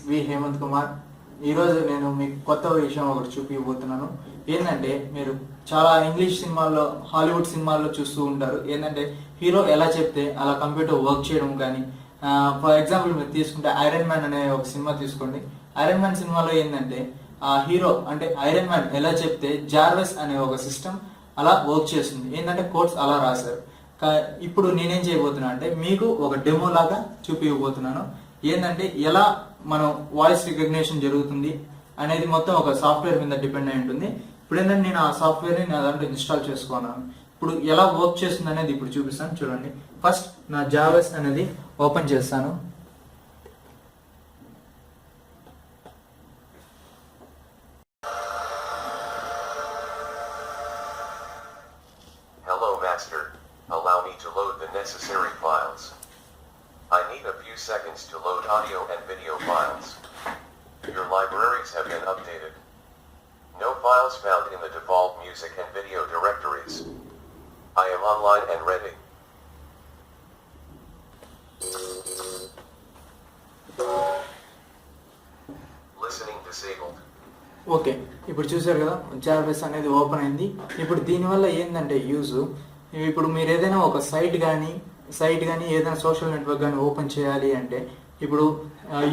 వి హేమంత్ కుమార్. ఈరోజు నేను మీకు కొత్త విషయం ఒకటి చూపించబోతున్నాను. ఏంటంటే మీరు చాలా ఇంగ్లీష్ సినిమాల్లో, హాలీవుడ్ సినిమాల్లో చూస్తూ ఉంటారు. ఏంటంటే హీరో ఎలా చెప్తే అలా కంప్యూటర్ వర్క్ చేయడం కానీ, ఫర్ ఎగ్జాంపుల్ మీరు తీసుకుంటే ఐరన్ మ్యాన్ అనే ఒక సినిమా తీసుకోండి. ఐరన్ మ్యాన్ సినిమాలో ఏంటంటే ఆ హీరో అంటే ఐరన్ మ్యాన్ ఎలా చెప్తే జార్వెస్ అనే ఒక సిస్టమ్ అలా వర్క్ చేస్తుంది. ఏంటంటే కోడ్స్ అలా రాశారు. ఇప్పుడు నేనేం చేయబోతున్నా అంటే మీకు ఒక డెమో లాగా చూపించబోతున్నాను. ఏంటంటే ఎలా మనం వాయిస్ రికగ్నిషన్ జరుగుతుంది అనేది మొత్తం ఒక సాఫ్ట్వేర్ మీద డిపెండ్ అయి ఉంటుంది. ఇప్పుడు ఏంటంటే నేను ఆ సాఫ్ట్వేర్ని నా దాంట్లో ఇన్స్టాల్ చేసుకున్నాను. ఇప్పుడు ఎలా వర్క్ చేస్తుంది అనేది ఇప్పుడు చూపిస్తాను చూడండి. ఫస్ట్ నా జార్వెస్ అనేది ఓపెన్ చేస్తాను. Hello Master, allow me to load the necessary files. I need a few seconds to load audio and video files. Your libraries have been updated. No files found in the default music and video directories. I am online and ready. Listening disabled. Okay, ఇప్పుడు చూసారు కదా జార్వెస్ అనేది open అయింది. ఇప్పుడు దీనివల్ల ఏంటంటే use, ఇప్పుడు మీరు ఏదైనా ఒక సైట్ కానీ ఏదైనా సోషల్ నెట్వర్క్ కానీ ఓపెన్ చేయాలి అంటే, ఇప్పుడు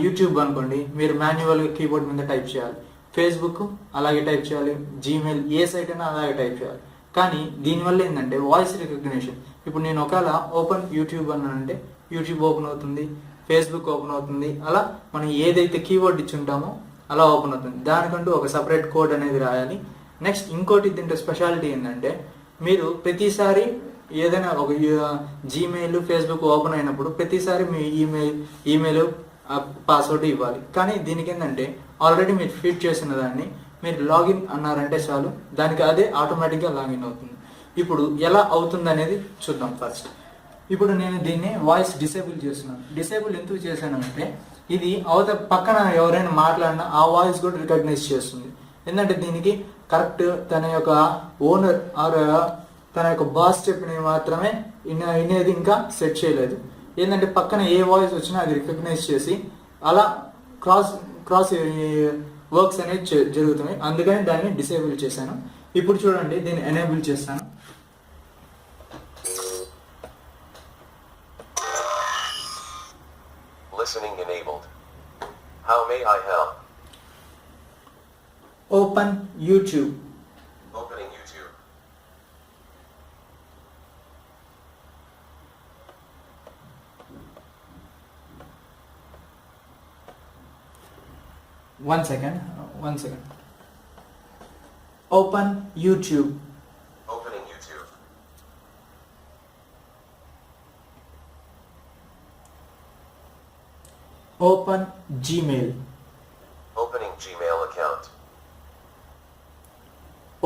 యూట్యూబ్ అనుకోండి, మీరు మాన్యువల్గా కీబోర్డ్ మీద టైప్ చేయాలి. ఫేస్బుక్ అలాగే టైప్ చేయాలి, జీమెయిల్ ఏ సైట్ అయినా అలాగే టైప్ చేయాలి. కానీ దీనివల్ల ఏంటంటే వాయిస్ రికగ్నిషన్. ఇప్పుడు నేను ఒకవేళ ఓపెన్ యూట్యూబ్ అన్నానంటే యూట్యూబ్ ఓపెన్ అవుతుంది, ఫేస్బుక్ ఓపెన్ అవుతుంది. అలా మనం ఏదైతే కీవర్డ్ ఇచ్చి ఉంటామో అలా ఓపెన్ అవుతుంది. దానికంటూ ఒక సపరేట్ కోడ్ అనేది రాయాలి. నెక్స్ట్ ఇంకోటి దీంట్లో స్పెషాలిటీ ఏంటంటే, మీరు ప్రతిసారి ఏదైనా ఒక జీమెయిల్, ఫేస్బుక్ ఓపెన్ అయినప్పుడు ప్రతిసారి మీ ఈమెయిల్ పాస్వర్డ్ ఇవ్వాలి. కానీ దీనికి ఏంటంటే ఆల్రెడీ మీరు ఫీడ్ చేసిన దాన్ని మీరు లాగిన్ అన్నారంటే చాలు, దానికి అదే ఆటోమేటిక్గా లాగిన్ అవుతుంది. ఇప్పుడు ఎలా అవుతుంది అనేది చూద్దాం. ఫస్ట్ ఇప్పుడు నేను దీన్ని వాయిస్ డిసేబుల్ చేస్తున్నాను. డిసేబుల్ ఎందుకు చేశానంటే, ఇది పక్కన ఎవరైనా మాట్లాడినా ఆ వాయిస్ కూడా రికగ్నైజ్ చేస్తుంది. ఎందుకంటే దీనికి కరెక్ట్ తన యొక్క ఓనర్ ఆర్ తన యొక్క బాస్ చెప్పినవి మాత్రమే వినేది ఇంకా సెట్ చేయలేదు. ఏంటంటే పక్కన ఏ వాయిస్ వచ్చినా అది రికగ్నైజ్ చేసి అలా క్రాస్ వర్క్స్ అనేవి జరుగుతున్నాయి. అందుకని దాన్ని డిసేబుల్ చేశాను. ఇప్పుడు చూడండి, దీన్ని ఎనేబుల్ చేస్తాను. Listening enabled. How may I help? Open YouTube. Opening YouTube. One second. Open YouTube. Opening YouTube. Open Gmail. Opening Gmail account.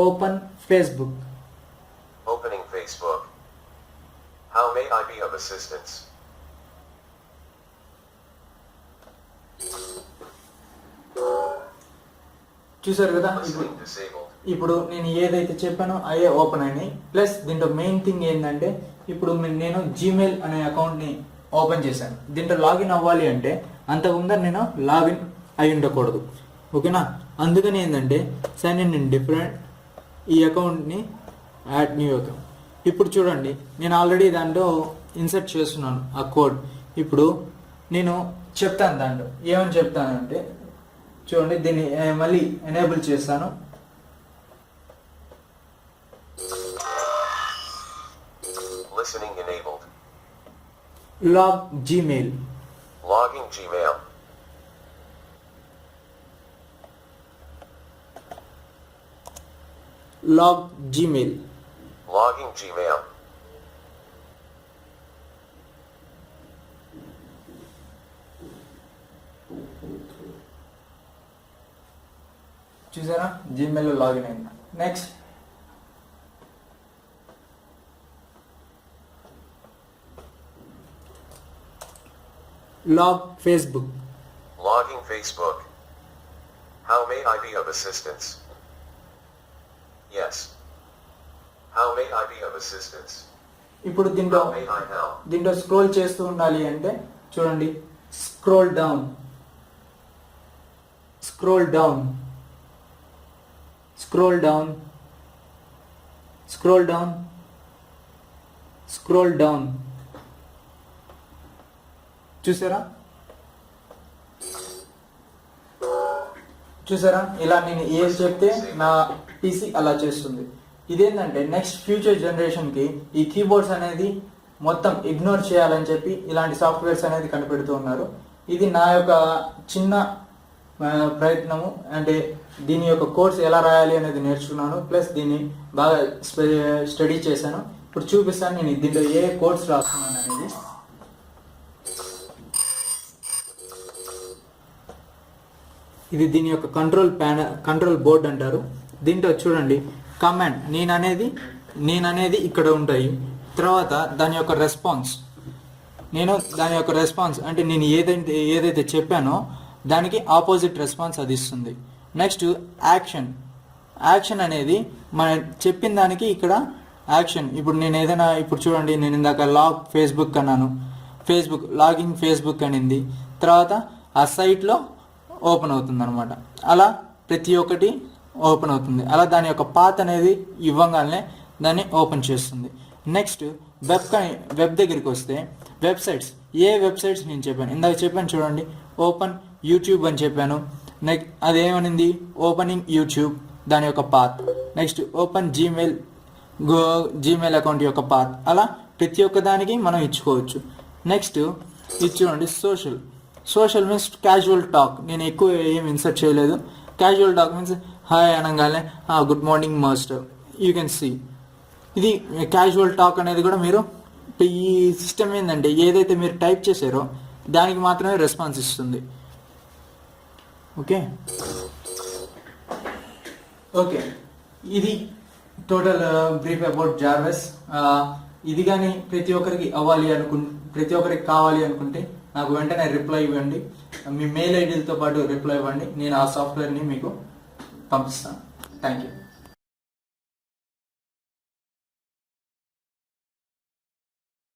Open Facebook. Opening Facebook. How may I be of assistance? చూసారు కదా, Listening disabled. ఇప్పుడు నేను ఏదైతే చెప్పానో అయ్యే open అయినాయి. Plus దీంట్లో main thing ఏంటంటే, ఇప్పుడు నేను జీమెయిల్ అనే అకౌంట్ని ఓపెన్ చేశాను. దీంట్లో లాగిన్ అవ్వాలి అంటే అంతకుముందర నేను లాగిన్ అయి ఉండకూడదు. ఓకేనా? అందుకని ఏంటంటే సైన్ ఇన్ డిఫరెంట్ ఈ అకౌంట్ని యాడ్ న్యూ అకౌంట్. ఇప్పుడు చూడండి, నేను ఆల్రెడీ దాంట్లో ఇన్సర్ట్ చేస్తున్నాను ఆ కోడ్. ఇప్పుడు నేను చెప్తాను, దాంట్లో ఏమని చెప్తానంటే చూడండి, దీన్ని మళ్ళీ ఎనేబుల్ చేస్తాను. Listening enabled. Log Gmail. Logging Gmail. Log Gmail. Logging Gmail. చూసారా, జీమెయిల్ లాగిన్ అయింది. Next log Facebook. Logging Facebook. How may I be of assistance? Yes. How may I be of assistance? ఇప్పుడు దీంట్లో How may I help? Scroll చేస్తూ ఉండాలి అంటే చూడండి, scroll down. Scroll down, scroll down, scroll down, scroll down. చూసారా చూసారా ఇలా నేను ఏది చెప్తే నా పీసీ అలా చేస్తుంది. ఇదేంటంటే నెక్స్ట్ ఫ్యూచర్ జనరేషన్కి ఈ కీబోర్డ్స్ అనేది మొత్తం ఇగ్నోర్ చేయాలని చెప్పి ఇలాంటి సాఫ్ట్వేర్స్ అనేది కనిపెడుతూ ఉన్నారు. ఇది నా యొక్క చిన్న ప్రయత్నము. అంటే దీని యొక్క కోర్స్ ఎలా రాయాలి అనేది నేర్చుకున్నాను, ప్లస్ దీన్ని బాగా స్టడీ చేశాను. ఇప్పుడు చూపిస్తాను నేను దీంట్లో ఏ కోర్స్ రాస్తున్నాను అనేది. ఇది దీని యొక్క కంట్రోల్ బోర్డ్ అంటారు. దీంట్లో చూడండి కమాండ్ నేననేది ఇక్కడ ఉంటాయి. తర్వాత దాని యొక్క రెస్పాన్స్ అంటే నేను ఏదైతే చెప్పానో దానికి ఆపోజిట్ రెస్పాన్స్ అది ఇస్తుంది. నెక్స్ట్ యాక్షన్ అనేది మనం చెప్పిన దానికి ఇక్కడ యాక్షన్. ఇప్పుడు చూడండి నేను ఇందాక ఫేస్బుక్ అన్నాను, లాగింగ్ ఫేస్బుక్ అనింది. తర్వాత ఆ సైట్లో ఓపెన్ అవుతుంది అనమాట. అలా ప్రతి ఒక్కటి ఓపెన్ అవుతుంది. అలా దాని యొక్క పాత్ అనేది ఇవ్వగానే దాన్ని ఓపెన్ చేస్తుంది. నెక్స్ట్ వెబ్ దగ్గరికి వస్తే వెబ్సైట్స్ నేను చెప్పాను, ఇందాక చెప్పాను చూడండి, ఓపెన్ యూట్యూబ్ అని చెప్పాను. నెక్స్ట్ అదేమనింది ఓపెనింగ్ యూట్యూబ్ దాని యొక్క path. Next open Gmail account యొక్క పాత్. అలా ప్రతి ఒక్క దానికి మనం ఇచ్చుకోవచ్చు. నెక్స్ట్ ఇది చూడండి సోషల్ మీన్స్ క్యాజువల్ టాక్. నేను ఎక్కువ ఏం ఇన్సర్ట్ చేయలేదు. క్యాజువల్ టాక్ మీన్స్ హాయ్ అనగానే good morning master, you can see. ఇది క్యాజువల్ టాక్ అనేది కూడా మీరు ఈ సిస్టమ్ ఏంటంటే ఏదైతే మీరు టైప్ చేశారో దానికి మాత్రమే రెస్పాన్స్ ఇస్తుంది. ఓకే ఇది టోటల్ బ్రీఫ్ అబౌట్ జార్వెస్. ఇది కానీ ప్రతి ఒక్కరికి కావాలి అనుకుంటే నాకు వెంటనే రిప్లై ఇవ్వండి. మీ మెయిల్ ఐడీలతో పాటు రిప్లై ఇవ్వండి. నేను ఆ సాఫ్ట్వేర్ని మీకు పంపిస్తాను. Thank you.